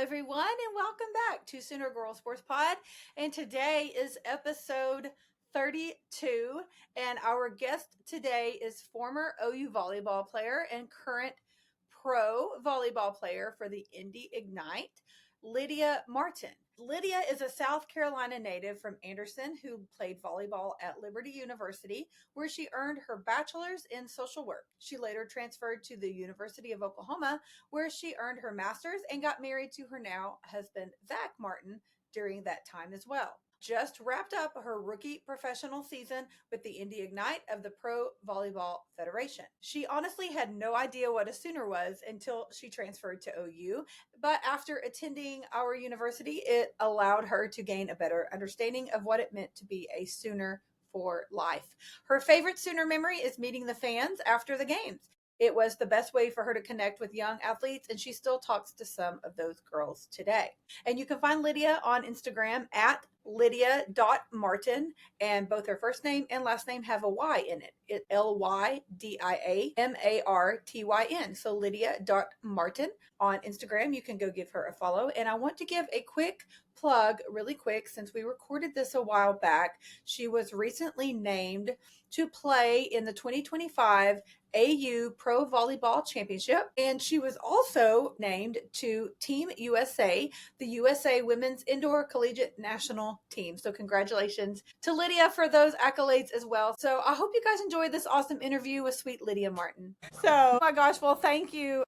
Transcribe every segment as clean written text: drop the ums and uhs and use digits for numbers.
everyone, and welcome back to Sooner Girl Sports Pod. And today is episode 32, and our guest today is former OU volleyball player and current pro volleyball player for the Indy Ignite, Lydia Martyn. Lydia is a South Carolina native from Anderson who played volleyball at Liberty University, where she earned her bachelor's in social work. She later transferred to the University of Oklahoma, where she earned her master's and got married to her now husband, Zach Martyn, during that time as well. Just wrapped up her rookie professional season with the Indy Ignite of the Pro Volleyball Federation. She honestly had no idea what a Sooner was until she transferred to OU, but after attending our university, it allowed her to gain a better understanding of what it meant to be a Sooner for life. Her favorite Sooner memory is meeting the fans after the games. It was the best way for her to connect with young athletes, and she still talks to some of those girls today. And you can find Lydia on Instagram at lydia.martyn, and both her first name and last name have a Y in it. It's LYDIAMARTYN. So lydia.martyn on Instagram. You can go give her a follow. And I want to give a quick plug really quick, since we recorded this a while back. She was recently named to play in the 2025 AU Pro Volleyball Championship, and she was also named to Team USA, the USA Women's Indoor Collegiate National Team. So congratulations to Lydia for those accolades as well. So I hope you guys enjoyed this awesome interview with sweet Lydia Martyn. So, oh my gosh, well, thank you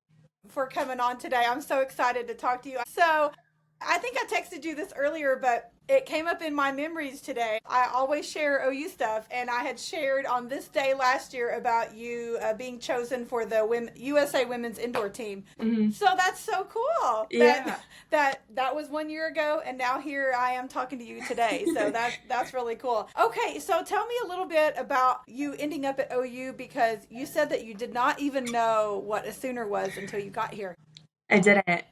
for coming on today. I'm so excited to talk to you. So I think I texted you this earlier, but it came up in my memories today. I always share OU stuff, and I had shared on this day last year about you being chosen for the USA Women's Indoor Team. Mm-hmm. So that's so cool. Yeah. That was 1 year ago, and now here I am talking to you today. So that's really cool. Okay, so tell me a little bit about you ending up at OU, because you said that you did not even know what a Sooner was until you got here. I didn't.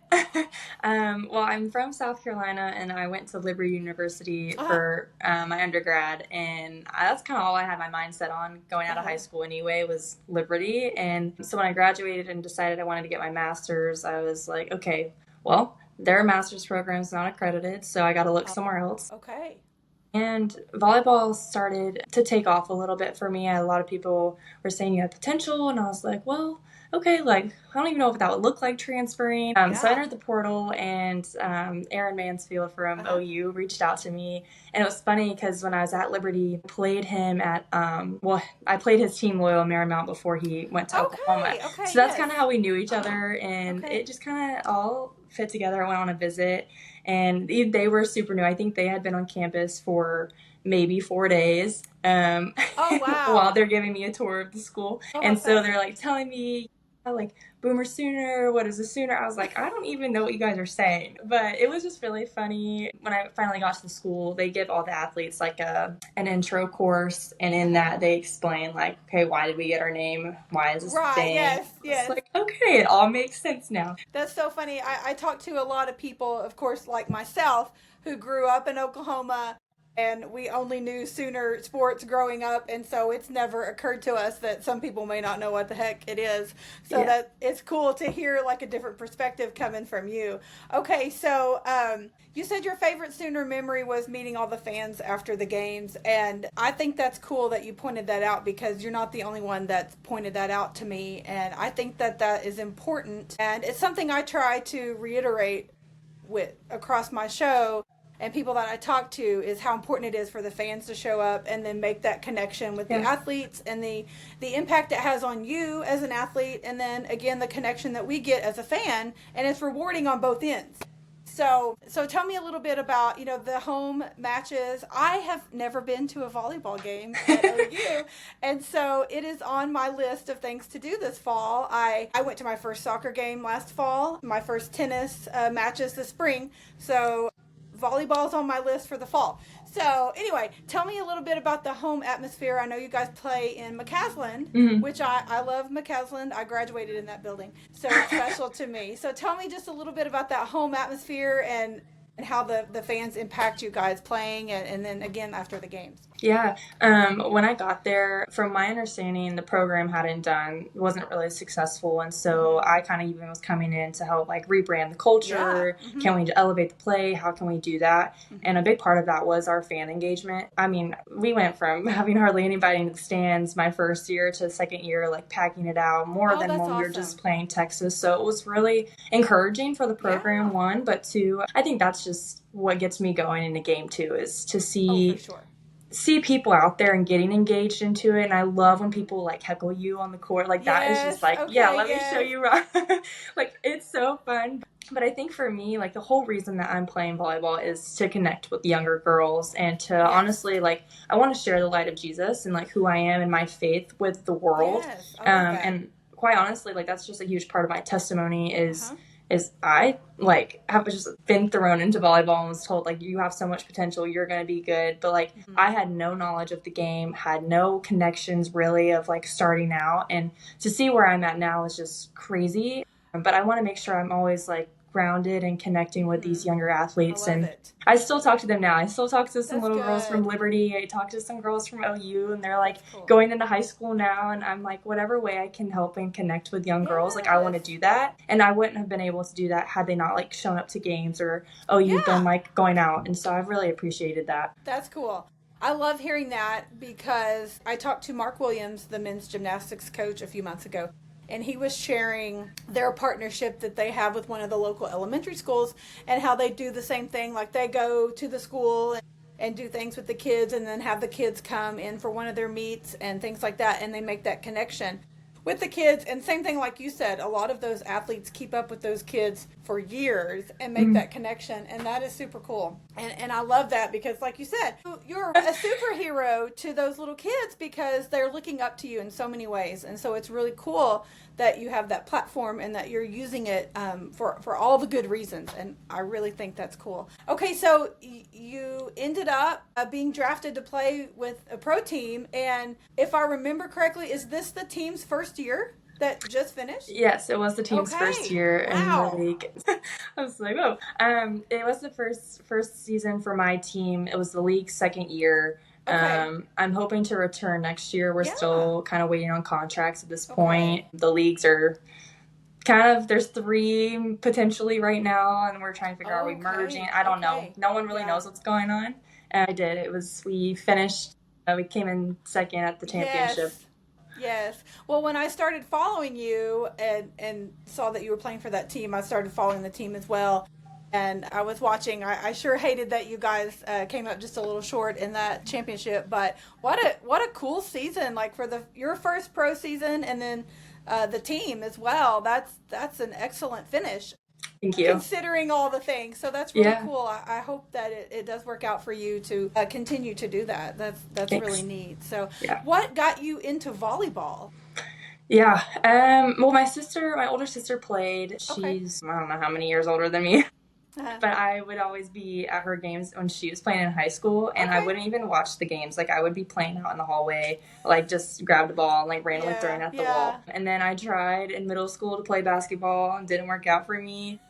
Well, I'm from South Carolina, and I went to Liberty University for my undergrad, and that's kind of all I had my mind set on going out of high school anyway, was Liberty. And so when I graduated and decided I wanted to get my master's, I was like, okay, well, their master's program is not accredited, so I got to look somewhere else. Okay. And volleyball started to take off a little bit for me. A lot of people were saying you had potential, and I was like, well, okay, like, I don't even know what that would look like transferring. So I entered the portal, and Aaron Mansfield from OU reached out to me. And it was funny because when I was at Liberty, I played him at, I played his team Loyal Marymount before he went to Oklahoma. Okay, so that's kind of how we knew each other, and it just kind of all fit together. I went on a visit, and they were super new. I think they had been on campus for maybe 4 days while they're giving me a tour of the school. And so they're like telling me, like, Boomer Sooner, what is a Sooner? I was like, I don't even know what you guys are saying. But it was just really funny. When I finally got to the school, they give all the athletes like an intro course, and in that they explain, like, okay, why did we get our name? Why is this a thing? Yes. It's like, okay, it all makes sense now. That's so funny. I talk to a lot of people, of course, like myself, who grew up in Oklahoma, and we only knew Sooner sports growing up, and so it's never occurred to us that some people may not know what the heck it is. So that it's cool to hear like a different perspective coming from you. Okay, so you said your favorite Sooner memory was meeting all the fans after the games, and I think that's cool that you pointed that out, because you're not the only one that's pointed that out to me, and I think that that is important, and it's something I try to reiterate across my show and people that I talk to, is how important it is for the fans to show up and then make that connection with the athletes, and the impact it has on you as an athlete, and then again the connection that we get as a fan, and it's rewarding on both ends. So tell me a little bit about, the home matches. I have never been to a volleyball game at OU, and so it is on my list of things to do this fall. I went to my first soccer game last fall, my first tennis matches this spring, so volleyball's on my list for the fall. So anyway, tell me a little bit about the home atmosphere. I know you guys play in McCaslin, which I love McCaslin. I graduated in that building, so it's special to me. So tell me just a little bit about that home atmosphere and how the fans impact you guys playing, and then again after the games. Yeah. When I got there, from my understanding, the program wasn't really successful. And so I kind of even was coming in to help like rebrand the culture. Yeah. Can we elevate the play? How can we do that? And a big part of that was our fan engagement. I mean, we went from having hardly anybody in the stands my first year to second year, like packing it out more than that's when we were awesome. just playing Texas. So it was really encouraging for the program, one, but two, I think that's just what gets me going in the game too, is to For sure. see people out there and getting engaged into it. And I love when people like heckle you on the court. Like that is just like, let me show you around. Like it's so fun. But I think for me, like the whole reason that I'm playing volleyball is to connect with younger girls and to honestly, like, I want to share the light of Jesus and like who I am and my faith with the world. And quite honestly, like that's just a huge part of my testimony is I like have just been thrown into volleyball and was told like you have so much potential, you're going to be good, but like I had no knowledge of the game, had no connections really of like starting out, and to see where I'm at now is just crazy. But I want to make sure I'm always like grounded and connecting with these younger athletes, and I still talk to them now. I still talk to some little girls from Liberty. I talk to some girls from OU, and they're like going into high school now, and I'm like, whatever way I can help and connect with young girls, like I want to do that. And I wouldn't have been able to do that had they not like shown up to games or you've been like going out. And so I've really appreciated that. That's cool. I love hearing that because I talked to Mark Williams, the men's gymnastics coach, a few months ago, and he was sharing their partnership that they have with one of the local elementary schools and how they do the same thing. Like they go to the school and do things with the kids and then have the kids come in for one of their meets and things like that, and they make that connection with the kids. And same thing like you said, a lot of those athletes keep up with those kids for years and make that connection, and that is super cool. And I love that because like you said, you're a superhero to those little kids because they're looking up to you in so many ways. And so it's really cool that you have that platform and that you're using it for all the good reasons. And I really think that's cool. Okay, so you ended up being drafted to play with a pro team. And if I remember correctly, is this the team's first year that just finished? Yes, it was the team's first year in the league. I was like, oh. It was the first season for my team. It was the league's second year. I'm hoping to return next year. We're still kind of waiting on contracts at this point. The leagues are kind of, there's 3 potentially right now, and we're trying to figure out, are we merging? I don't know. No one really knows what's going on. And I did. We finished, we came in second at the championship. Yes. Well, when I started following you and saw that you were playing for that team, I started following the team as well. And I was watching. I sure hated that you guys came up just a little short in that championship. But what a cool season! Like for your first pro season, and then the team as well. That's an excellent finish. Thank you. Considering all the things, so that's really cool. I hope that it does work out for you to continue to do that. That's really neat. So, what got you into volleyball? Yeah. Well, my older sister played. She's I don't know how many years older than me. But I would always be at her games when she was playing in high school, and I wouldn't even watch the games. Like, I would be playing out in the hallway, like, just grab the ball and, like, randomly throwing at the wall. And then I tried in middle school to play basketball, and didn't work out for me.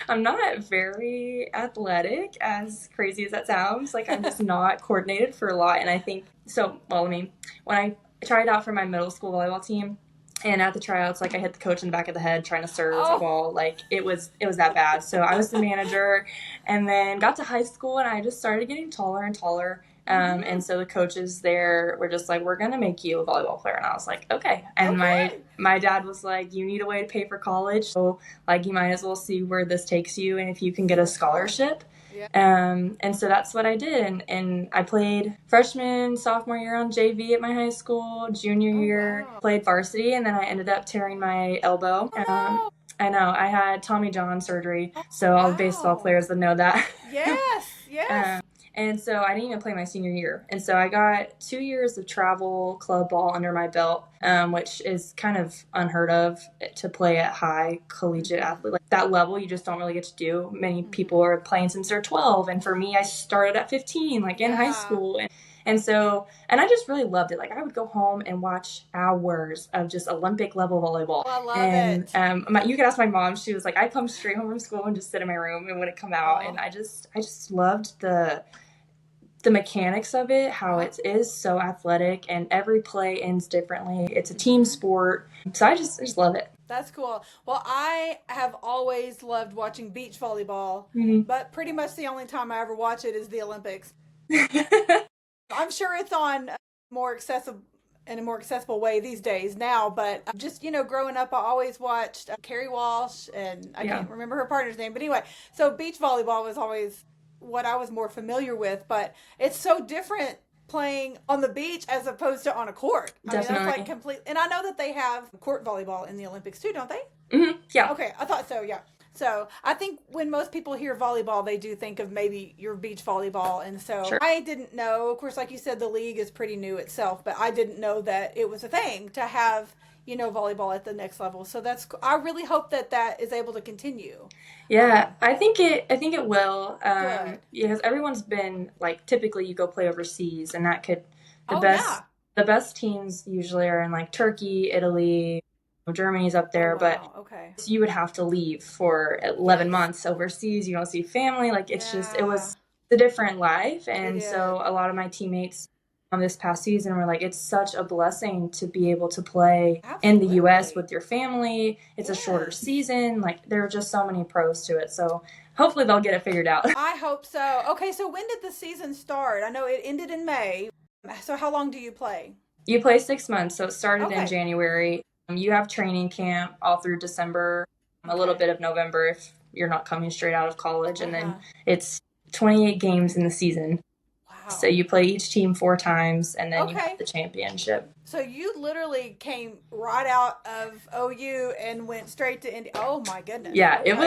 I'm not very athletic, as crazy as that sounds. Like, I'm just not coordinated for a lot, and I think, when I tried out for my middle school volleyball team, and at the tryouts, like, I hit the coach in the back of the head trying to serve a ball. Like, it was that bad. So I was the manager, and then got to high school, and I just started getting taller and taller. And so the coaches there were just like, we're going to make you a volleyball player. And I was like, okay. And my dad was like, you need a way to pay for college. So, like, you might as well see where this takes you and if you can get a scholarship. And so that's what I did. And I played freshman, sophomore year on JV at my high school, junior year, played varsity, and then I ended up tearing my elbow. I know, I had Tommy John surgery, so all the baseball players would know that. Yes. And so I didn't even play my senior year. And so I got 2 years of travel club ball under my belt, which is kind of unheard of to play at high collegiate athlete. Like that level, you just don't really get to do. Many people are playing since they're 12. And for me, I started at 15, like in high school. And I just really loved it. Like I would go home and watch hours of just Olympic level volleyball. I love it. You could ask my mom. She was like, I come straight home from school and just sit in my room and wouldn't come out. And I just loved the the mechanics of it, how it is so athletic and every play ends differently. It's a team sport. So I just love it. That's cool. Well, I have always loved watching beach volleyball, but pretty much the only time I ever watch it is the Olympics. I'm sure it's on more accessible in a more accessible way these days now, but just, growing up, I always watched Carrie Walsh, and I can't remember her partner's name, but anyway, so beach volleyball was always what I was more familiar with, but it's so different playing on the beach as opposed to on a court. Definitely. That's like complete, and I know that they have court volleyball in the Olympics too, don't they? Mm-hmm. Yeah. Okay, I thought so, yeah. So I think when most people hear volleyball, they do think of maybe your beach volleyball. And so I didn't know, of course, like you said, the league is pretty new itself, but I didn't know that it was a thing to have, volleyball at the next level. So I really hope that is able to continue. Yeah, I think it will. Because everyone's been like, typically you go play overseas, and that could, the best teams usually are in like Turkey, Italy, Germany's up there, but you would have to leave for 11 months overseas. You don't see family. Like it's just, it was a different life. And so a lot of my teammates this past season were like, it's such a blessing to be able to play in the U.S. with your family. It's a shorter season. Like there are just so many pros to it. So hopefully they'll get it figured out. I hope so. Okay, so when did the season start? I know it ended in May. So how long do you play? You play 6 months. So it started in January. You have training camp all through December, a little bit of November if you're not coming straight out of college. And then it's 28 games in the season. Wow. So you play each team 4 times, and then you have the championship. So you literally came right out of OU and went straight to Indy. Oh my goodness. Yeah, it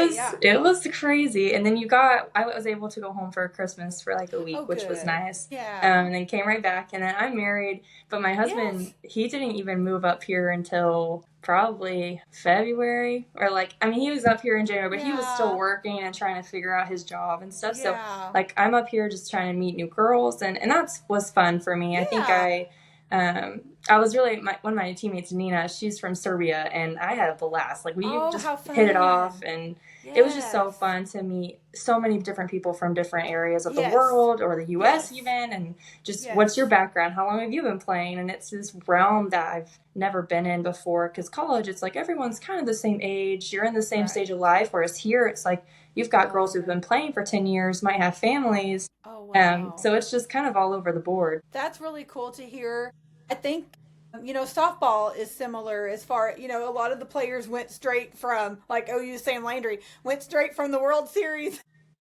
was crazy. And then I was able to go home for Christmas for like a week, which was nice. Yeah. And then came right back. And then I'm married, but my husband, he didn't even move up here until probably February, or he was up here in January, but he was still working and trying to figure out his job and stuff. So I'm up here just trying to meet new girls, and that was fun for me. I think I was really, one of my teammates, Nina, she's from Serbia, and I had a blast. Like we just hit it off, and it was just so fun to meet so many different people from different areas of the world, or the U.S. even, and just what's your background? How long have you been playing? And it's this realm that I've never been in before, because college, it's like everyone's kind of the same age. You're in the same stage of life, whereas here it's like you've got girls who've been playing for 10 years, might have families. Oh, wow. So it's just kind of all over the board. That's really cool to hear. I think, softball is similar as far, a lot of the players went straight from, like OU Sam Landry, went straight from the World Series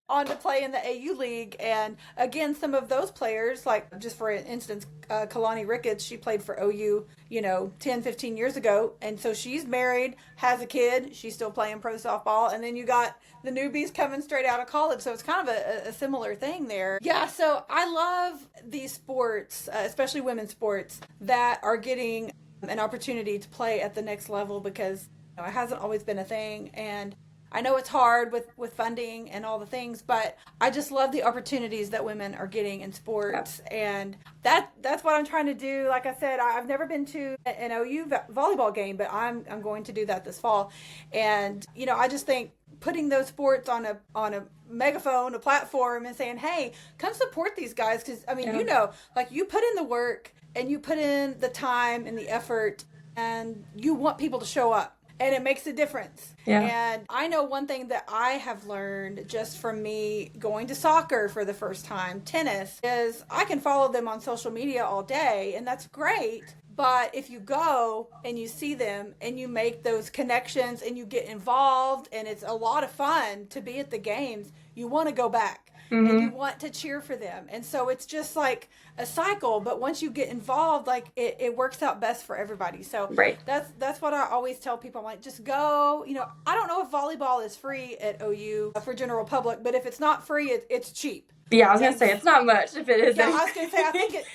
on to play in the AU League. And again, some of those players, like just for instance, Kalani Ricketts, she played for OU, 10, 15 years ago. And so she's married, has a kid, she's still playing pro softball. And then you got the newbies coming straight out of college. So it's kind of a similar thing there. Yeah, so I love these sports, especially women's sports, that are getting an opportunity to play at the next level, because it hasn't always been a thing. And I know it's hard with funding and all the things, but I just love the opportunities that women are getting in sports. And that's what I'm trying to do. Like I said, I've never been to an OU volleyball game, but I'm going to do that this fall. And, I just think putting those sports on a megaphone, a platform, and saying, hey, come support these guys. Because, you put in the work and you put in the time and the effort, and you want people to show up. And it makes a difference. Yeah. And I know one thing that I have learned just from me going to soccer for the first time, tennis, is I can follow them on social media all day, and that's great. But if you go and you see them and you make those connections and you get involved, and it's a lot of fun to be at the games, you want to go back. Mm-hmm. And you want to cheer for them. And so it's just like a cycle, but once you get involved, like it works out best for everybody. So that's what I always tell people. I'm like, just go. I don't know if volleyball is free at OU for general public, but if it's not free, it's cheap. Yeah, I was gonna say it's not much if it is. Yeah, I was gonna say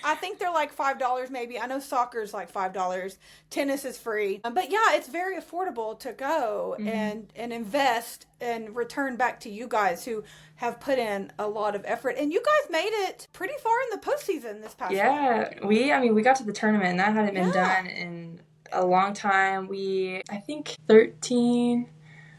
I think they're like $5 maybe. I know soccer's like $5. Tennis is free, but yeah, it's very affordable to go and invest and return back to you guys who have put in a lot of effort. And you guys made it pretty far in the postseason this past year. We got to the tournament, and that hadn't been done in a long time. I think 13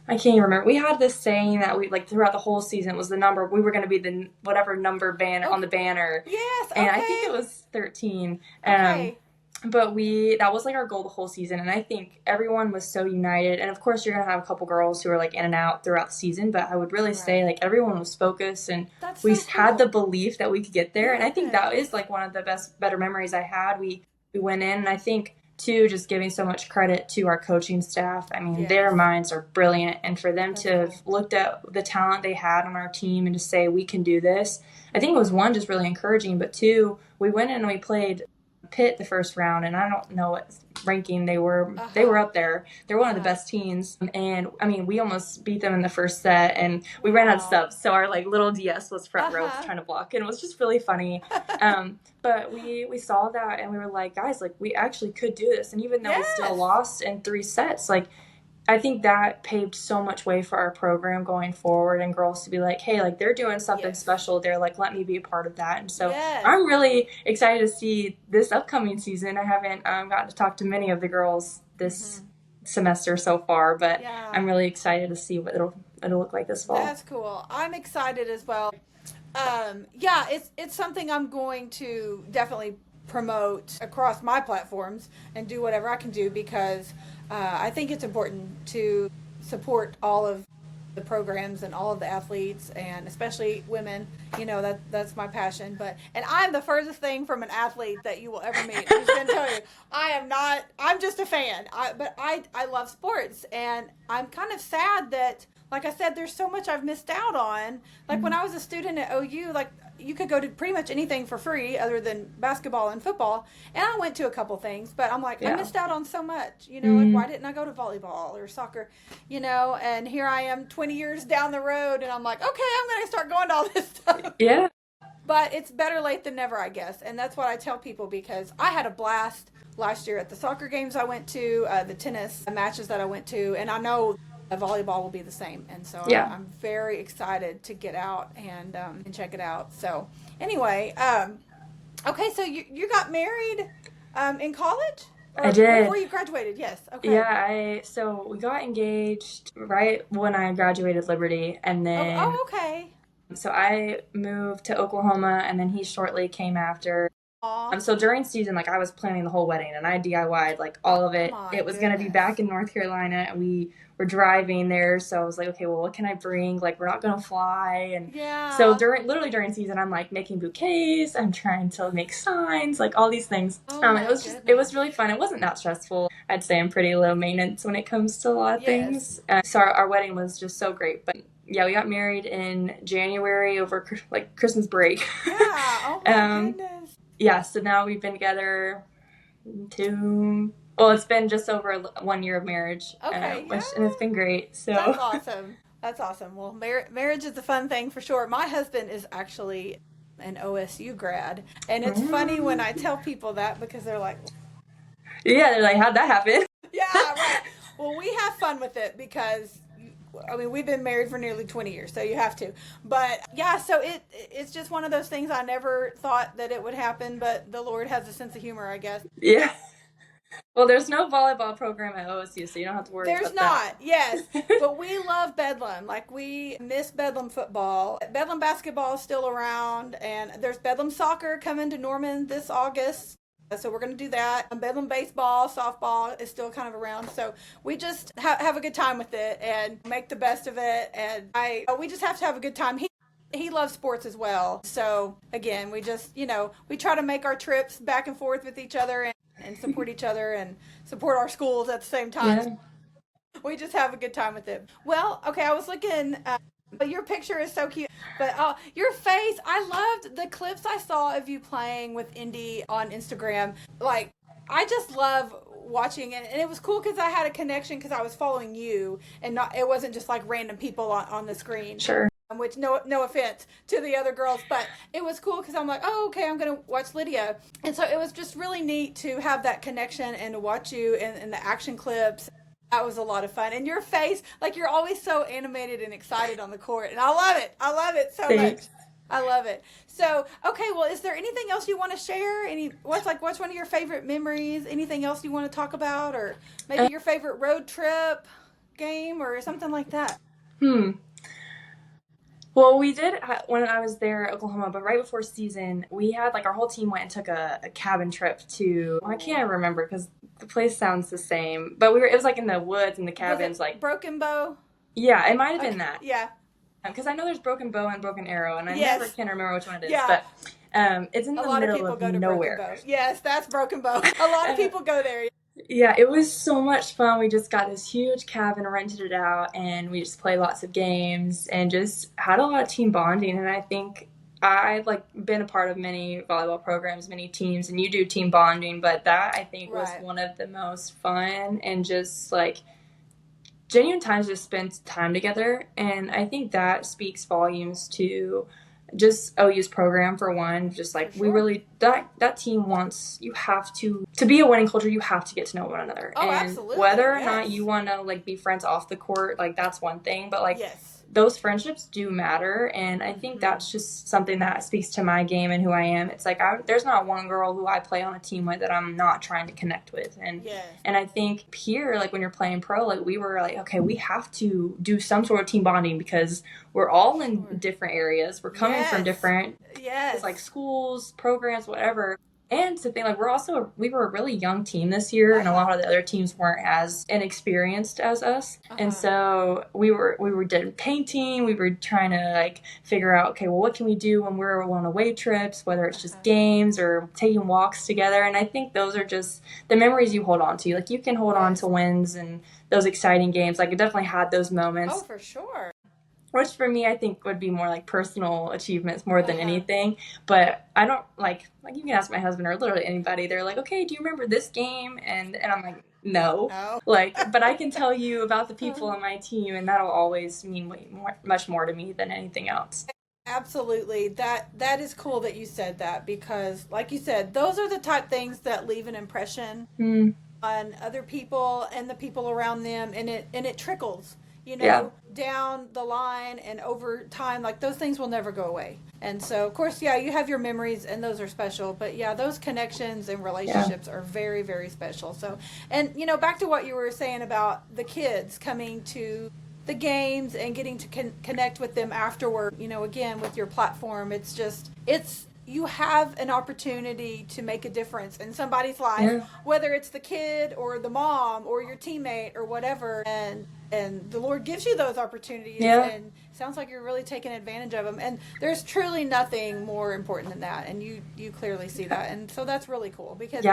I can't even remember. We had this saying that we like throughout the whole season was the number we were going to be the whatever number banner on the banner, Yes. and I Okay. think it was 13. Okay. But that was like our goal the whole season, and I think everyone was so united. And of course, you're gonna have a couple girls who are like in and out throughout the season, but I would really say like everyone was focused, and That's we so had cool. the belief that we could get there. And I think that Yes. is like one of the better memories I had. We went in, and I think too, just giving so much credit to our coaching staff. I mean, their Yes. minds are brilliant, and for them That's to have looked at the talent they had on our team and to say we can do this, I think it was one just really encouraging, but two, we went in and we played Pitt the first round, and I don't know what ranking they were. They were up there. They're one of the best teams, and I mean, we almost beat them in the first set, and we ran out of subs, so our like little DS was front row trying to block, and it was just really funny. But we saw that, and we were like, guys, like we actually could do this, and even though we still lost in 3 sets, like I think that paved so much way for our program going forward, and girls to be like, hey, like they're doing something special. They're like, let me be a part of that. And so I'm really excited to see this upcoming season. I haven't gotten to talk to many of the girls this semester so far, but I'm really excited to see what it'll look like this fall. That's cool. I'm excited as well. It's something I'm going to definitely promote across my platforms and do whatever I can do, because I think it's important to support all of the programs and all of the athletes, and especially women. You know, that's my passion. And I'm the furthest thing from an athlete that you will ever meet. I'm just going to tell you, I am not. I'm just a fan. But I love sports, and I'm kind of sad that, like I said, there's so much I've missed out on. Like when I was a student at OU, like you could go to pretty much anything for free other than basketball and football. And I went to a couple things, but I'm like, I missed out on so much. You know, like why didn't I go to volleyball or soccer? You know, and here I am 20 years down the road, and I'm like, okay, I'm going to start going to all this stuff. Yeah. But it's better late than never, I guess. And that's what I tell people, because I had a blast last year at the soccer games I went to, the tennis matches that I went to, and I know volleyball will be the same. And so I'm very excited to get out and check it out. So anyway, okay, so you got married in college? Or I did. Before you graduated, yes. Okay. Yeah, so we got engaged right when I graduated Liberty, and then okay. So I moved to Oklahoma, and then he shortly came after. So during season, like I was planning the whole wedding, and I DIY'd like all of it. It was going to be back in North Carolina, and we were driving there. So I was like, okay, well, what can I bring? Like, we're not going to fly. And so literally during season, I'm like making bouquets. I'm trying to make signs, like all these things. It was really fun. It wasn't that stressful. I'd say I'm pretty low maintenance when it comes to a lot of things. So our wedding was just so great. But yeah, we got married in January over like Christmas break. Yeah. Oh my goodness. Yeah, so now we've been together it's been just over 1 year of marriage. And it's been great. So that's awesome. That's awesome. Well, marriage is a fun thing for sure. My husband is actually an OSU grad, and it's funny when I tell people that, because they're like, how'd that happen? Yeah, right. Well, we have fun with it because, I mean, we've been married for nearly 20 years, so you have to. But yeah, so it's just one of those things. I never thought that it would happen, but the Lord has a sense of humor, I guess. Yeah. Well, there's no volleyball program at OSU, so you don't have to worry about that. There's not, yes. But we love Bedlam. Like, we miss Bedlam football. Bedlam basketball is still around, and there's Bedlam soccer coming to Norman this August. So we're going to do that. Bedlam baseball, softball is still kind of around. So we just have a good time with it and make the best of it. And we just have to have a good time. He loves sports as well. So again, we just, we try to make our trips back and forth with each other and support each other and support our schools at the same time. Yeah. We just have a good time with it. Well, okay, I was looking, but your picture is so cute. But your face, I loved the clips I saw of you playing with Indy on Instagram. Like, I just love watching it. And it was cool because I had a connection because I was following you, and it wasn't just like random people on the screen. Sure. Which, no offense to the other girls, but it was cool because I'm like, oh, okay, I'm going to watch Lydia. And so it was just really neat to have that connection and to watch you in the action clips. That was a lot of fun. And your face, like, you're always so animated and excited on the court. And I love it. I love it so much. I love it. So, okay, well, is there anything else you want to share? What's one of your favorite memories? Anything else you want to talk about? Or maybe your favorite road trip? game or something like that? Well, we did when I was there at Oklahoma, but right before season, we had like our whole team went and took a cabin trip to, I can't remember because the place sounds the same, but it was like in the woods and the cabins, like Broken Bow. Yeah, it might have been that. Yeah, because I know there's Broken Bow and Broken Arrow, and I Yes. never can remember which one it is. Yeah. But it's in the a lot of middle people of go to nowhere. Broken Bow. Yes, that's Broken Bow. A lot of people go there. Yeah, it was so much fun. We just got this huge cabin, rented it out, and we just played lots of games and just had a lot of team bonding. And I think I've like been a part of many volleyball programs, many teams, and you do team bonding, but that I think was Right. one of the most fun and just like genuine times to spend time together. And I think that speaks volumes to just OU's program for one. Just like For we sure. really that team wants, you have to be a winning culture, you have to get to know one another. Oh, and absolutely, whether or yes. not you want to like be friends off the court, like that's one thing, but like Yes. those friendships do matter. And I think that's just something that speaks to my game and who I am. It's like there's not one girl who I play on a team with that I'm not trying to connect with. And Yes. and I think here, like when you're playing pro, like we were like, okay, we have to do some sort of team bonding because we're all in different areas. We're coming from Yes. different Yes. like schools, programs, whatever. And to think like we were a really young team this year, and a lot of the other teams weren't as inexperienced as us. And so we did painting. We were trying to like figure out, okay, well, what can we do when we're on away trips, whether it's just games or taking walks together. And I think those are just the memories you hold on to. Like you can hold on to wins and those exciting games. Like I definitely had those moments. Oh, for sure. Which for me, I think would be more like personal achievements more than anything. But I don't like you can ask my husband or literally anybody. They're like, okay, do you remember this game? And I'm like, no. Like, but I can tell you about the people on my team, and that'll always mean much more to me than anything else. Absolutely. That is cool that you said that, because like you said, those are the type things that leave an impression on other people and the people around them, and it trickles, down the line and over time. Like those things will never go away. And so of course, you have your memories and those are special, but those connections and relationships are very, very special. So, and back to what you were saying about the kids coming to the games and getting to connect with them afterward, again, with your platform, you have an opportunity to make a difference in somebody's life, whether it's the kid or the mom or your teammate or whatever. And the Lord gives you those opportunities, and it sounds like you're really taking advantage of them. And there's truly nothing more important than that. And you clearly see that. And so that's really cool, because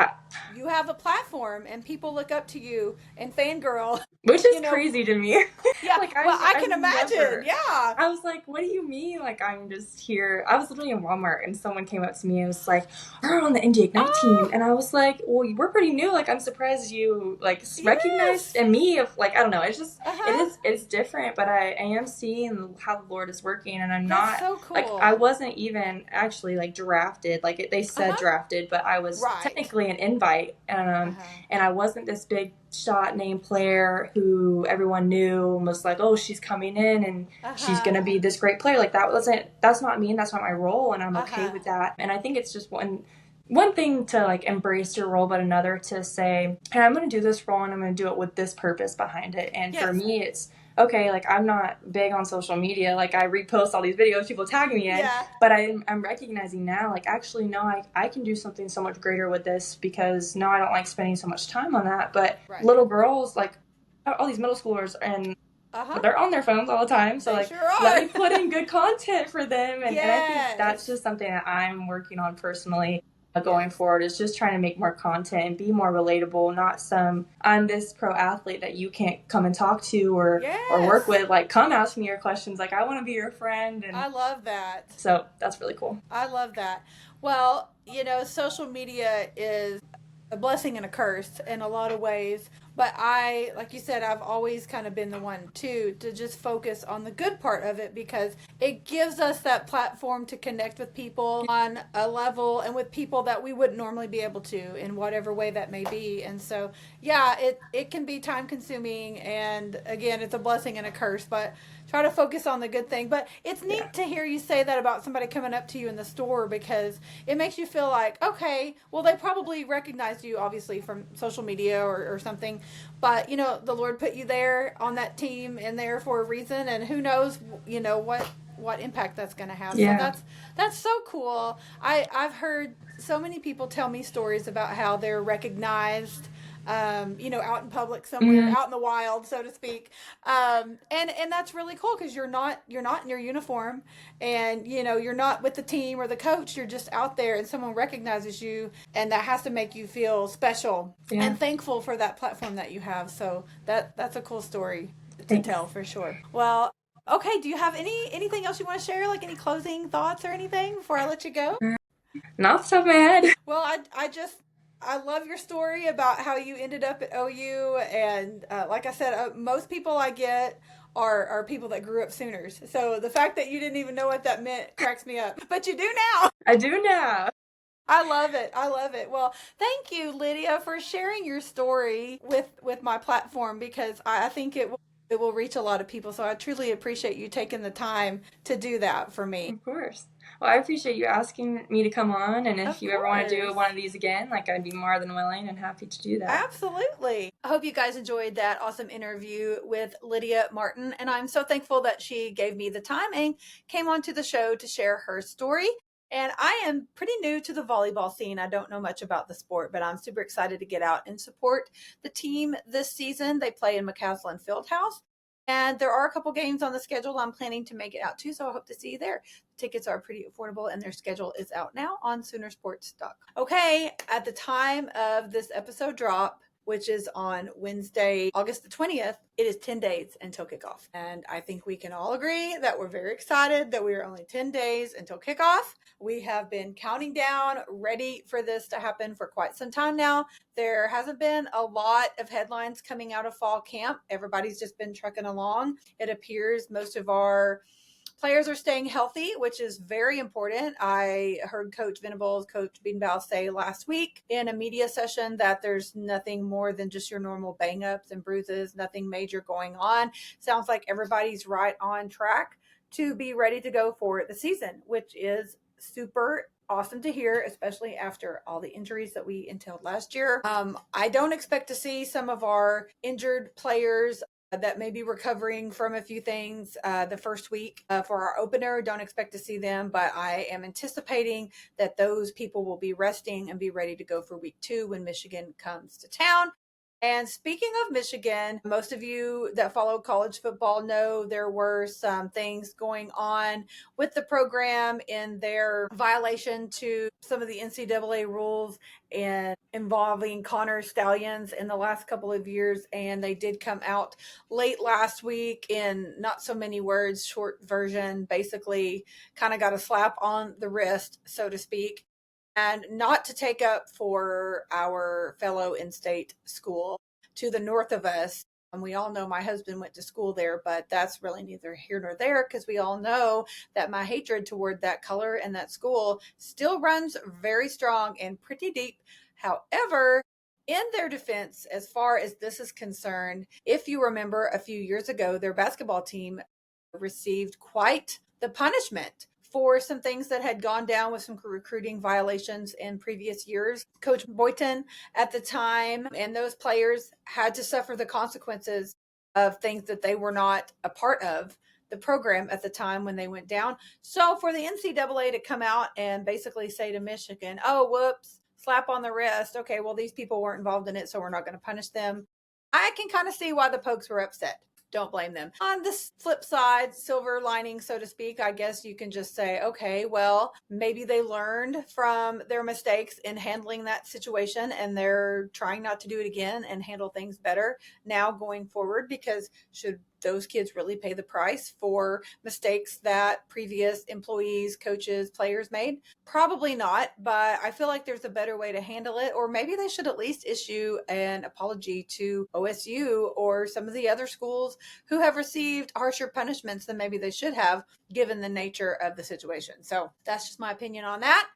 you have a platform and people look up to you and fangirl. Which is crazy to me. Yeah, like, I can imagine. Never, I was like, what do you mean? Like, I'm just here. I was literally in Walmart and someone came up to me and was like, we're on the Indy Ignite team. And I was like, well, we're pretty new. Like, I'm surprised you, like, recognized and me. If, like, I don't know. It's just, it's different. But I am seeing how the Lord is working. And I'm not, so cool. like, I wasn't even actually, like, drafted. Like, they said drafted, but I was technically an invite. And I wasn't this big shot name player who everyone knew and was like, oh, she's coming in and she's gonna be this great player. Like that's not me and that's not my role, and I'm okay with that. And I think it's just one thing to like embrace your role, but another to say, hey, I'm gonna do this role and I'm gonna do it with this purpose behind it. And for me, it's okay, like I'm not big on social media, like I repost all these videos people tag me in, but I'm recognizing now, like actually no, I can do something so much greater with this, because now I don't like spending so much time on that. But little girls, like all these middle schoolers, and they're on their phones all the time, so let me put in good content for them. And I think that's just something that I'm working on personally going forward, is just trying to make more content and be more relatable, not I'm this pro athlete that you can't come and talk to or work with, like come ask me your questions, like I want to be your friend. And I love that. So that's really cool. I love that. Well, social media is a blessing and a curse in a lot of ways. But like you said, I've always kind of been the one too, to just focus on the good part of it, because it gives us that platform to connect with people on a level and with people that we wouldn't normally be able to, in whatever way that may be. And so, it can be time consuming, and again, it's a blessing and a curse, but try to focus on the good thing. But it's neat to hear you say that about somebody coming up to you in the store, because it makes you feel like, okay, well, they probably recognized you obviously from social media or something, but the Lord put you there on that team and there for a reason, and who knows, what impact that's going to have. So Yeah. that's so cool. I've heard so many people tell me stories about how they're recognized, out in public somewhere, Mm-hmm. out in the wild, so to speak. And that's really cool because you're not in your uniform, and you're not with the team or the coach. You're just out there, and someone recognizes you, and that has to make you feel special Yeah. and thankful for that platform that you have. So that's a cool story to Thanks. tell for sure. Well, okay. Do you have anything else you want to share? Like any closing thoughts or anything before I let you go? Not off the top of my head. Well, I love your story about how you ended up at OU, and like I said, most people I get are people that grew up Sooners. So the fact that you didn't even know what that meant cracks me up, but you do now. I do now. I love it. I love it. Well, thank you, Lydia, for sharing your story with my platform, because I think it will reach a lot of people. So I truly appreciate you taking the time to do that for me. Of course. Well, I appreciate you asking me to come on, and if Of you ever want to do course. one of these again, like, I'd be more than willing and happy to do that. Absolutely. I hope you guys enjoyed that awesome interview with Lydia Martyn, and I'm so thankful that she gave me the time and came onto the show to share her story. And I am pretty new to the volleyball scene. I don't know much about the sport, but I'm super excited to get out and support the team this season. They play in McCaslin Fieldhouse, and there are a couple games on the schedule I'm planning to make it out to, so I hope to see you there. Tickets are pretty affordable, and their schedule is out now on Soonersports.com. Okay, at the time of this episode drop, which is on Wednesday, August the 20th, it is 10 days until kickoff. And I think we can all agree that we're very excited that we are only 10 days until kickoff. We have been counting down, ready for this to happen for quite some time now. There hasn't been a lot of headlines coming out of fall camp. Everybody's just been trucking along. It appears most of our players are staying healthy, which is very important. I heard Coach Venables, Coach Beanbow say last week in a media session that there's nothing more than just your normal bang-ups and bruises, nothing major going on. Sounds like everybody's right on track to be ready to go for the season, which is super awesome to hear, especially after all the injuries that we entailed last year. I don't expect to see some of our injured players that may be recovering from a few things the first week for our opener. Don't expect to see them, but I am anticipating that those people will be resting and be ready to go for week 2 when Michigan comes to town. And speaking of Michigan, most of you that follow college football know there were some things going on with the program in their violation to some of the NCAA rules and involving Connor Stallions in the last couple of years. And they did come out late last week in not so many words, short version, basically kind of got a slap on the wrist, so to speak. And not to take up for our fellow in-state school to the north of us. And we all know my husband went to school there, but that's really neither here nor there, because we all know that my hatred toward that color and that school still runs very strong and pretty deep. However, in their defense, as far as this is concerned, if you remember a few years ago, their basketball team received quite the punishment for some things that had gone down with some recruiting violations in previous years. Coach Boynton at the time and those players had to suffer the consequences of things that they were not a part of the program at the time when they went down. So for the NCAA to come out and basically say to Michigan, oh, whoops, slap on the wrist. Okay, well, these people weren't involved in it, so we're not going to punish them. I can kind of see why the Pokes were upset. Don't blame them. On the flip side, silver lining, so to speak, I guess you can just say, okay, well, maybe they learned from their mistakes in handling that situation and they're trying not to do it again and handle things better now going forward, because should those kids really pay the price for mistakes that previous employees, coaches, players made? Probably not, but I feel like there's a better way to handle it, or maybe they should at least issue an apology to OSU or some of the other schools who have received harsher punishments than maybe they should have, given the nature of the situation. So that's just my opinion on that.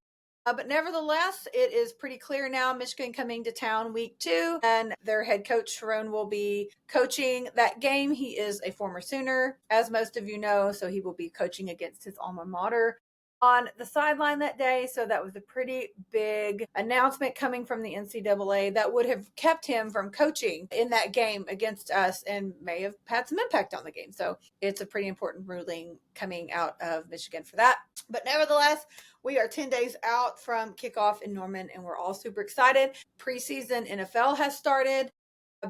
But nevertheless, it is pretty clear now, Michigan coming to town week 2, and their head coach, Sharon, will be coaching that game. He is a former Sooner, as most of you know, so he will be coaching against his alma mater on the sideline that day. So that was a pretty big announcement coming from the NCAA that would have kept him from coaching in that game against us and may have had some impact on the game. So it's a pretty important ruling coming out of Michigan for that. But nevertheless, we are 10 days out from kickoff in Norman, and we're all super excited. Preseason NFL has started.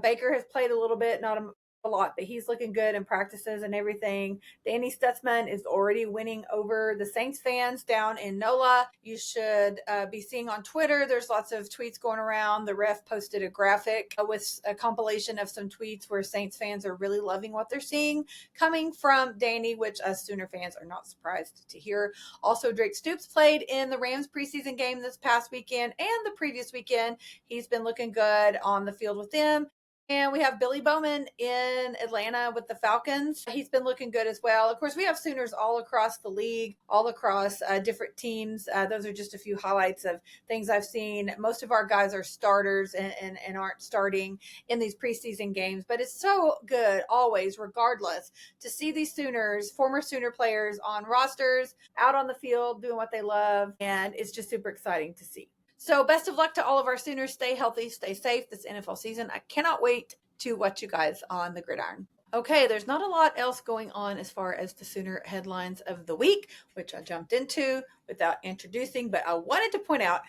Baker has played a little bit, not a lot, but he's looking good in practices and everything. Danny Stutzman is already winning over the Saints fans down in NOLA. You should be seeing on Twitter. There's lots of tweets going around. The ref posted a graphic with a compilation of some tweets where Saints fans are really loving what they're seeing coming from Danny, which us Sooner fans are not surprised to hear. Also, Drake Stoops played in the Rams preseason game this past weekend and the previous weekend. He's been looking good on the field with them. And we have Billy Bowman in Atlanta with the Falcons. He's been looking good as well. Of course, we have Sooners all across the league, all across different teams. Those are just a few highlights of things I've seen. Most of our guys are starters and aren't starting in these preseason games. But it's so good always, regardless, to see these Sooners, former Sooner players on rosters, out on the field, doing what they love. And it's just super exciting to see. So best of luck to all of our Sooners. Stay healthy, stay safe this NFL season. I cannot wait to watch you guys on the gridiron. Okay, there's not a lot else going on as far as the Sooner headlines of the week, which I jumped into without introducing, but I wanted to point out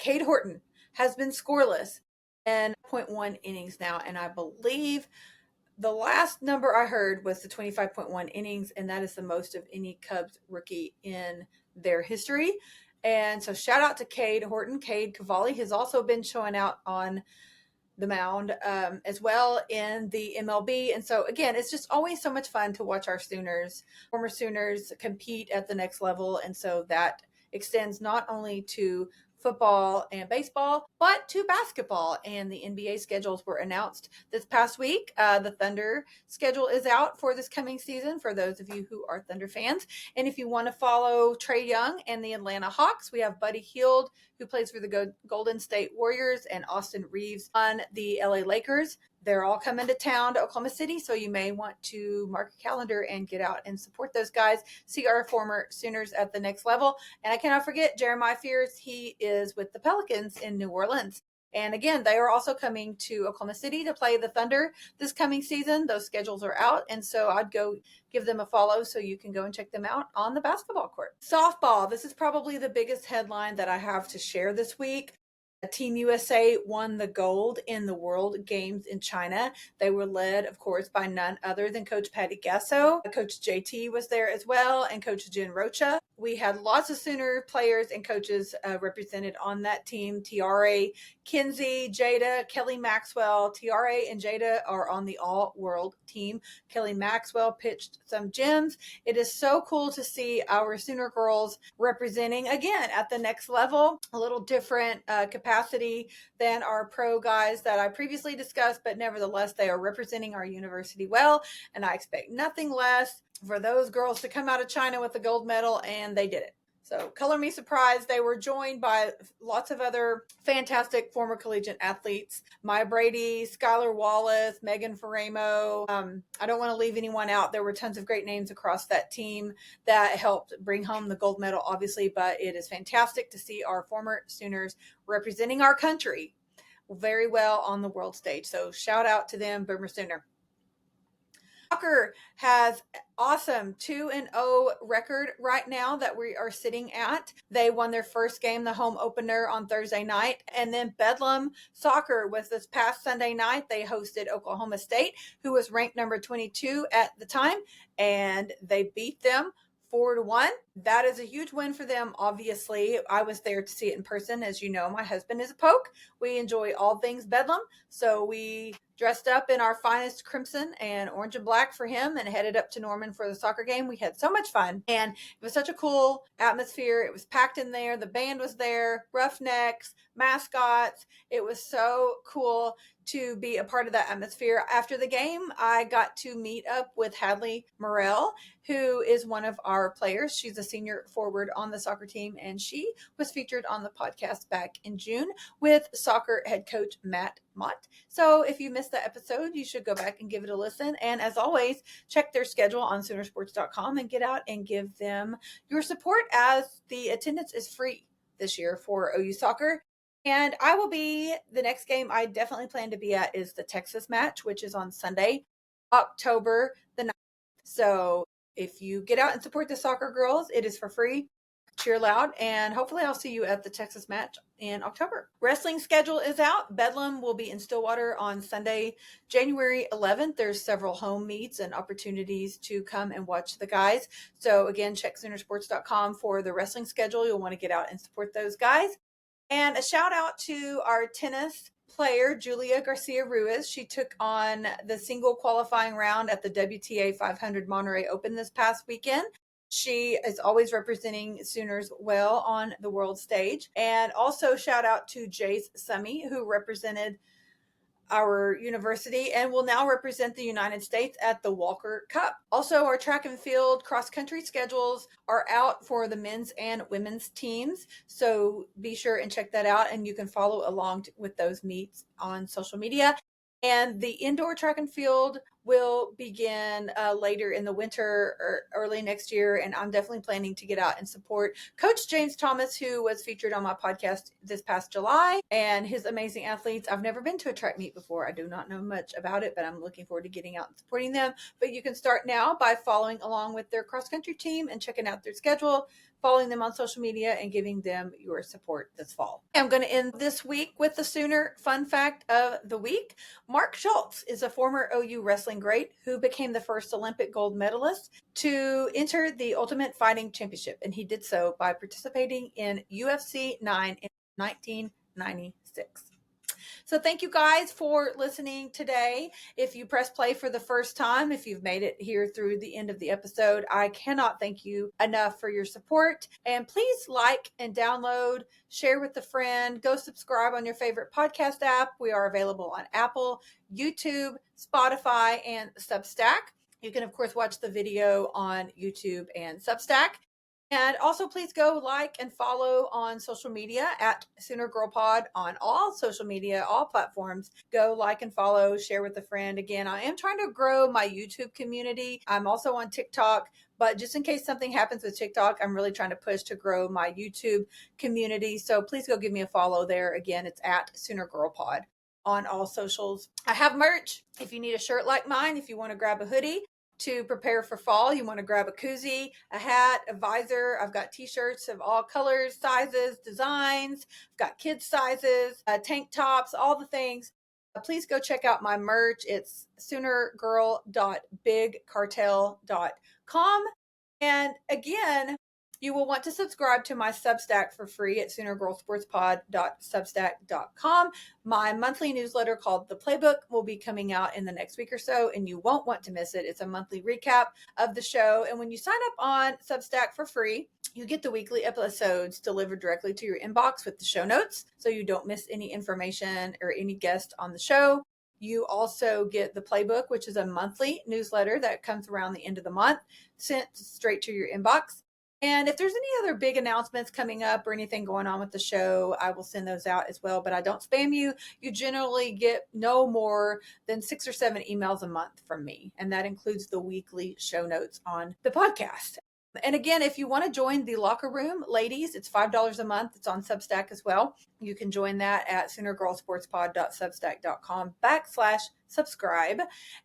Cade Horton has been scoreless in 0.1 innings now, and I believe the last number I heard was the 25.1 innings, and that is the most of any Cubs rookie in their history. And so shout out to Cade Horton. Cade Cavalli has also been showing out on the mound as well in the MLB. And so, again, it's just always so much fun to watch our Sooners, former Sooners, compete at the next level. And so that extends not only to football and baseball, but to basketball. And the NBA schedules were announced this past week. The Thunder schedule is out for this coming season for those of you who are Thunder fans. And if you want to follow Trae Young and the Atlanta Hawks, we have Buddy Hield, who plays for the Golden State Warriors, and Austin Reeves on the LA Lakers. They're all coming to town to Oklahoma City, so you may want to mark a calendar and get out and support those guys. See our former Sooners at the next level. And I cannot forget Jeremiah Fears. He is with the Pelicans in New Orleans. And again, they are also coming to Oklahoma City to play the Thunder this coming season. Those schedules are out, and so I'd go give them a follow so you can go and check them out on the basketball court. Softball. This is probably the biggest headline that I have to share this week. Team USA won the gold in the World Games in China. They were led, of course, by none other than Coach Patty Gasso. Coach JT was there as well, and Coach Jen Rocha. We had lots of Sooner players and coaches represented on that team. Tiare Kinsey, Jada, Kelly Maxwell. Tiare and Jada are on the all-world team. Kelly Maxwell pitched some gems. It is so cool to see our Sooner girls representing, again, at the next level, a little different capacity than our pro guys that I previously discussed, but nevertheless, they are representing our university well, and I expect nothing less for those girls to come out of China with the gold medal, and they did it. So color me surprised. They were joined by lots of other fantastic former collegiate athletes. Maya Brady, Skylar Wallace, Megan Faramo. I don't want to leave anyone out. There were tons of great names across that team that helped bring home the gold medal, obviously, but it is fantastic to see our former Sooners representing our country very well on the world stage. So shout out to them, Boomer Sooner. Soccer has awesome 2-0 record right now that we are sitting at. They won their first game, the home opener, on Thursday night. And then Bedlam Soccer was this past Sunday night. They hosted Oklahoma State, who was ranked number 22 at the time, and they beat them 4-1. That is a huge win for them, obviously. I was there to see it in person. As you know, my husband is a Poke. We enjoy all things Bedlam. So we dressed up in our finest crimson and orange and black for him and headed up to Norman for the soccer game. We had so much fun, and it was such a cool atmosphere. It was packed in there. The band was there, Roughnecks, mascots. It was so cool to be a part of that atmosphere. After the game, I got to meet up with Hadley Morell, who is one of our players. She's a senior forward on the soccer team, and she was featured on the podcast back in June with soccer head coach Matt Mott. So if you missed that episode, you should go back and give it a listen. And as always, check their schedule on Soonersports.com and get out and give them your support, as the attendance is free this year for OU soccer. And I will be, the next game I definitely plan to be at is the Texas match, which is on Sunday, October the 9th. So if you get out and support the soccer girls, it is for free. Cheer loud, and hopefully I'll see you at the Texas match in October. Wrestling schedule is out. Bedlam will be in Stillwater on Sunday, January 11th. There's several home meets and opportunities to come and watch the guys. So again, check Soonersports.com for the wrestling schedule. You'll want to get out and support those guys. And a shout out to our tennis player, Julia Garcia Ruiz. She took on the single qualifying round at the WTA 500 Monterey Open this past weekend. She is always representing Sooners well on the world stage. And also shout out to Jace Summy, who represented our university and will now represent the United States at the Walker Cup. Also, our track and field cross country schedules are out for the men's and women's teams. So be sure and check that out, and you can follow along with those meets on social media. And the indoor track and field will begin later in the winter or early next year. And I'm definitely planning to get out and support Coach James Thomas, who was featured on my podcast this past July, and his amazing athletes. I've never been to a track meet before. I do not know much about it, but I'm looking forward to getting out and supporting them. But you can start now by following along with their cross country team and checking out their schedule, following them on social media, and giving them your support this fall. I'm going to end this week with the Sooner fun fact of the week. Mark Schultz is a former OU wrestling great who became the first Olympic gold medalist to enter the Ultimate Fighting Championship, and he did so by participating in UFC 9 in 1996. So thank you guys for listening today. If you press play for the first time, if you've made it here through the end of the episode, I cannot thank you enough for your support. And please like and download, share with a friend, go subscribe on your favorite podcast app. We are available on Apple, YouTube, Spotify, and Substack. You can, of course, watch the video on YouTube and Substack. And also, please go like and follow on social media at Sooner Girl Pod on all social media, all platforms. Go like and follow, share with a friend. Again, I am trying to grow my YouTube community. I'm also on TikTok, but just in case something happens with TikTok, I'm really trying to push to grow my YouTube community. So please go give me a follow there. Again, it's at Sooner Girl Pod on all socials. I have merch. If you need a shirt like mine, if you want to grab a hoodie to prepare for fall, you want to grab a koozie, a hat, a visor. I've got t-shirts of all colors, sizes, designs. I've got kids sizes, tank tops, all the things. Please go check out my merch. It's soonergirl.bigcartel.com. And again, you will want to subscribe to my Substack for free at soonergirlsportspod.substack.com. My monthly newsletter called The Playbook will be coming out in the next week or so, and you won't want to miss it. It's a monthly recap of the show. And when you sign up on Substack for free, you get the weekly episodes delivered directly to your inbox with the show notes, so you don't miss any information or any guest on the show. You also get the Playbook, which is a monthly newsletter that comes around the end of the month, sent straight to your inbox. And if there's any other big announcements coming up or anything going on with the show, I will send those out as well. But I don't spam you. You generally get no more than 6 or 7 emails a month from me. And that includes the weekly show notes on the podcast. And again, if you want to join the locker room, ladies, it's $5 a month. It's on Substack as well. You can join that at soonergirlsportspod.substack.com/subscribe.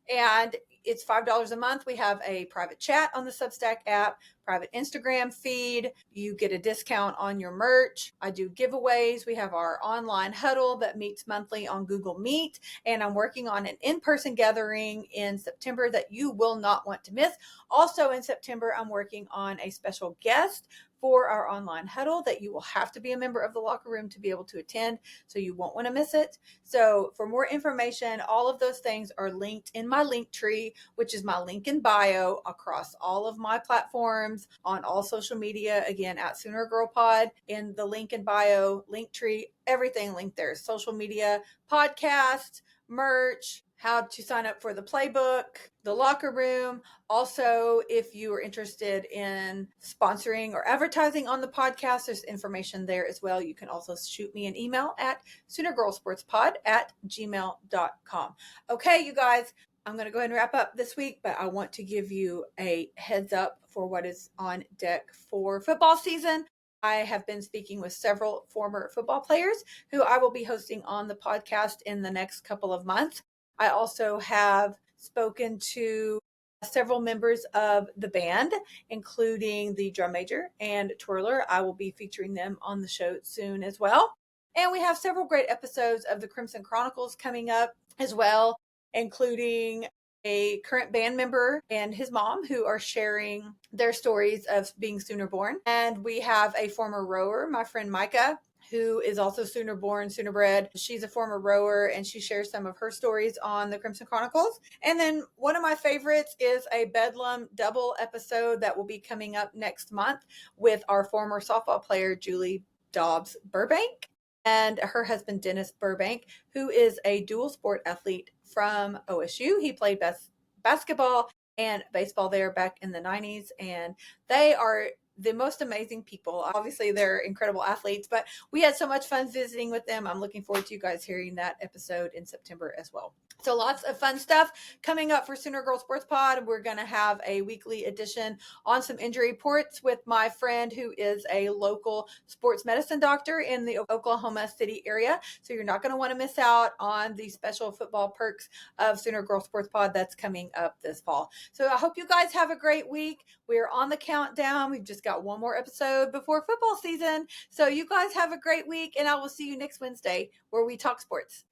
And it's $5 a month. We have a private chat on the Substack app, private Instagram feed. You get a discount on your merch. I do giveaways. We have our online huddle that meets monthly on Google Meet. And I'm working on an in-person gathering in September that you will not want to miss. Also in September, I'm working on a special guest for our online huddle that you will have to be a member of the locker room to be able to attend, so you won't want to miss it. So for more information, all of those things are linked in my link tree, which is my link in bio across all of my platforms on all social media. Again, at Sooner Girl Pod, in the link in bio, link tree, everything linked there. Social media, podcast, merch, how to sign up for the playbook, the locker room. Also, if you are interested in sponsoring or advertising on the podcast, there's information there as well. You can also shoot me an email at soonergirlsportspod@gmail.com. Okay, you guys, I'm going to go ahead and wrap up this week, but I want to give you a heads up for what is on deck for football season. I have been speaking with several former football players who I will be hosting on the podcast in the next couple of months. I also have spoken to several members of the band, including the drum major and twirler. I will be featuring them on the show soon as well. And we have several great episodes of the Crimson Chronicles coming up as well, including a current band member and his mom who are sharing their stories of being Sooner born. And we have a former rower, my friend Micah, who is also Sooner born, Sooner bred. She's a former rower and she shares some of her stories on the Crimson Chronicles. And then one of my favorites is a Bedlam double episode that will be coming up next month with our former softball player, Julie Dobbs Burbank, and her husband, Dennis Burbank, who is a dual sport athlete from OSU. He played basketball and baseball there back in the 90s, and they are the most amazing people. Obviously, they're incredible athletes, but we had so much fun visiting with them. I'm looking forward to you guys hearing that episode in September as well. So lots of fun stuff coming up for Sooner Girl Sports Pod. We're going to have a weekly edition on some injury reports with my friend who is a local sports medicine doctor in the Oklahoma City area. So you're not going to want to miss out on the special football perks of Sooner Girl Sports Pod that's coming up this fall. So I hope you guys have a great week. We're on the countdown. We've just got one more episode before football season. So you guys have a great week, and I will see you next Wednesday where we talk sports.